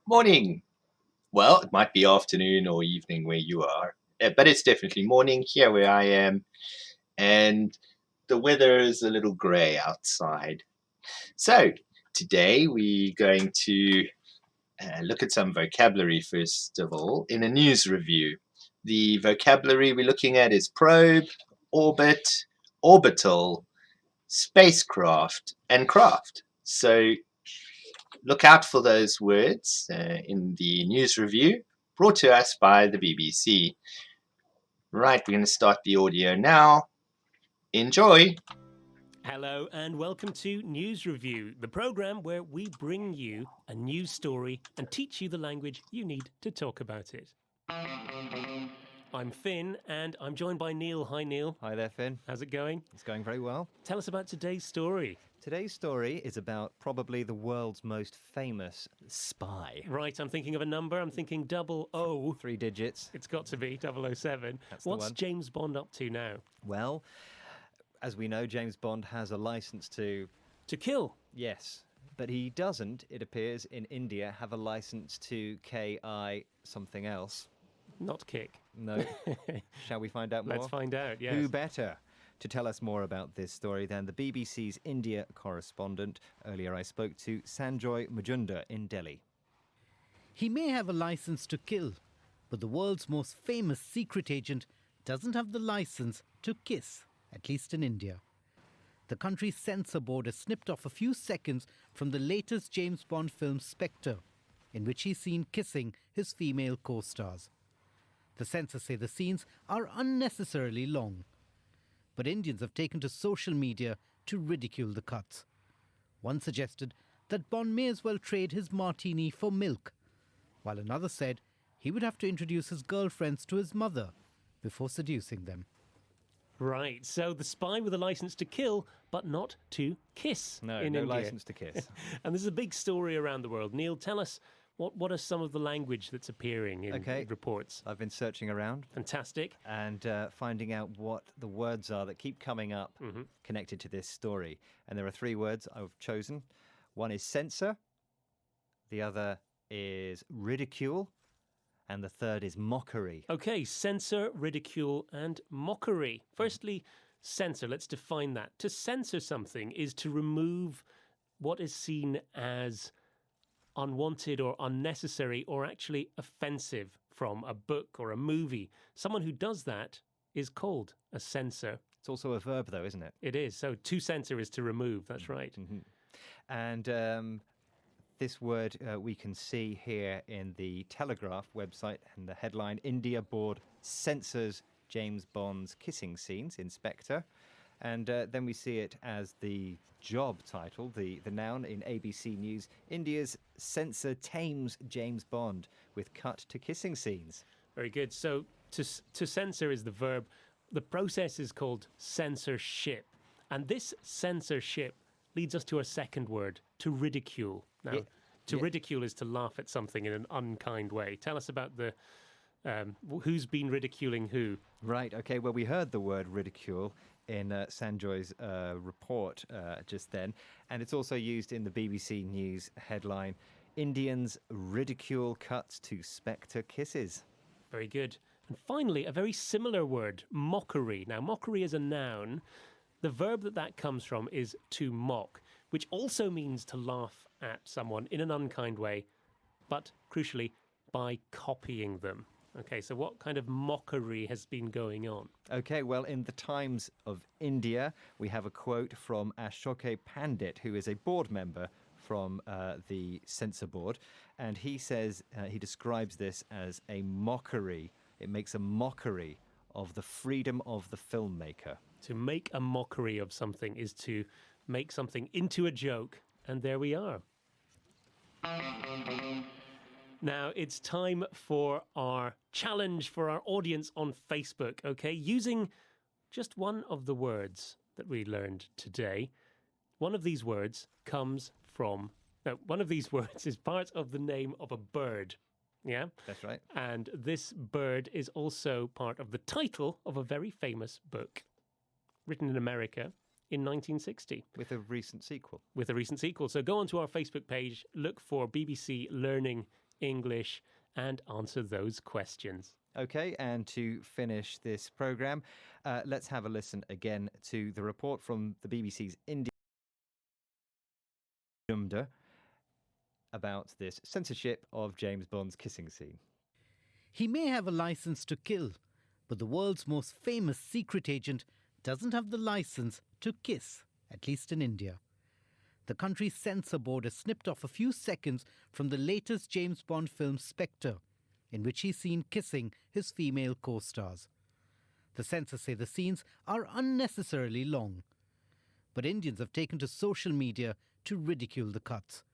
Morning. Well, it might be afternoon or evening where you are, but it's definitely morning here where I am, and the weather is a little grey outside. So, today we're going to look at some vocabulary first of all in a news review. The vocabulary we're looking at is probe, orbit, orbital, spacecraft, and craft. So, look out for those words in the news review brought to us by the BBC. Right, we're going to start the audio now. Enjoy! Hello and welcome to News Review, the programme where we bring you a news story and teach you the language you need to talk about it. I'm Finn and I'm joined by Neil. Hi Neil. Hi there, Finn. How's it going? It's going very well. Tell us about today's story. Today's story is about probably the world's most famous spy. Right, I'm thinking of a number. I'm thinking 00. 3 digits. It's got to be 007. That's the What's one. James Bond up to now? Well, as we know, James Bond has a license to... To kill. Yes, but he doesn't, it appears, in India have a license to KI something else. Not kick. No. Shall we find out more? Let's find out, yes. Who better to tell us more about this story than the BBC's India correspondent? Earlier I spoke to Sanjoy Majumdar in Delhi. He may have a license to kill, but the world's most famous secret agent doesn't have the license to kiss, at least in India. The country's censor board has snipped off a few seconds from the latest James Bond film Spectre, in which he's seen kissing his female co-stars. The censors say the scenes are unnecessarily long, but Indians have taken to social media to ridicule the cuts. One suggested that Bond may as well trade his martini for milk, while another said he would have to introduce his girlfriends to his mother before seducing them. Right, so the spy with a license to kill, but not to kiss No, in no India. license to kiss. And there's a big story around the world. Neil, tell us, what are some of the language that's appearing in reports? I've been searching around Fantastic. and finding out what the words are that keep coming up connected to this story. And there are 3 words I've chosen. One is censor, the other is ridicule, and the third is mockery. Okay, censor, ridicule, and mockery. Firstly, censor, let's define that. To censor something is to remove what is seen as unwanted or unnecessary or actually offensive from a book or a movie. Someone who does that is called a censor. It's also a verb, though, isn't it? It is. So to censor is to remove. That's right. And this word we can see here in the Telegraph website, and the headline, India Board Censors James Bond's Kissing Scenes in Spectre. And then we see it as the job title, the noun in ABC News, India's censor tames James Bond with cut to kissing scenes. Very good. So to censor is the verb. The process is called censorship. And this censorship leads us to our second word, to ridicule. Now, ridicule is to laugh at something in an unkind way. Tell us about the who's been ridiculing who. Right, okay, well, we heard the word ridicule in Sanjoy's report just then, and it's also used in the BBC News headline, Indians ridicule cuts to Spectre kisses. Very good. And finally, a very similar word, mockery. Now, mockery is a noun. The verb that comes from is to mock, which also means to laugh at someone in an unkind way, but crucially, by copying them. Okay, so what kind of mockery has been going on? Okay, well, in the Times of India, we have a quote from Ashoke Pandit, who is a board member from the censor board, and he says, he describes this as a mockery. It makes a mockery of the freedom of the filmmaker. To make a mockery of something is to make something into a joke, and there we are. Now, it's time for our challenge for our audience on Facebook, okay? Using just one of the words that we learned today. One of these words comes from... Now, one of these words is part of the name of a bird, yeah? That's right. And this bird is also part of the title of a very famous book written in America in 1960. With a recent sequel. With a recent sequel. So go onto our Facebook page, look for BBC Learning English and answer those questions. Okay, and to finish this program, let's have a listen again to the report from the BBC's India about this censorship of James Bond's kissing scene. He may have a license to kill, but the world's most famous secret agent doesn't have the license to kiss, at least in India. The country's censor board has snipped off a few seconds from the latest James Bond film Spectre, in which he's seen kissing his female co-stars. The censors say the scenes are unnecessarily long. But Indians have taken to social media to ridicule the cuts.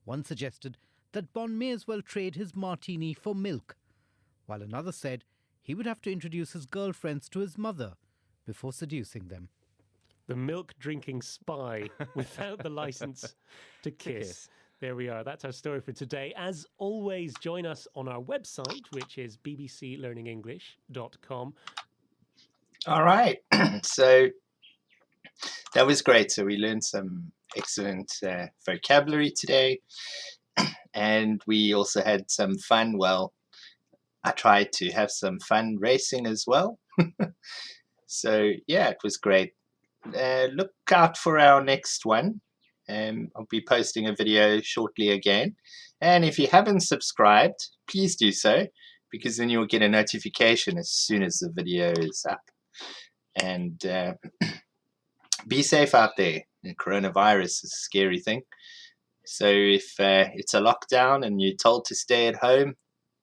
One suggested that Bond may as well trade his martini for milk, while another said he would have to introduce his girlfriends to his mother before seducing them. The milk-drinking spy without the license to kiss. There we are. That's our story for today. As always, join us on our website, which is bbclearningenglish.com. All right. So that was great. So we learned some excellent vocabulary today. And we also had some fun. Well, I tried to have some fun racing as well. So yeah, it was great. Look out for our next one. I'll be posting a video shortly again. And if you haven't subscribed, please do so, because then you'll get a notification as soon as the video is up. And be safe out there. The coronavirus is a scary thing. So if it's a lockdown and you're told to stay at home,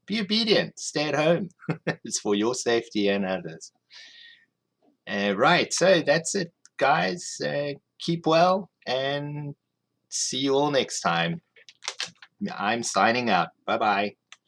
be obedient. Stay at home. It's for your safety and others. Right, so that's it, guys. Keep well and see you all next time. I'm signing out. Bye-bye.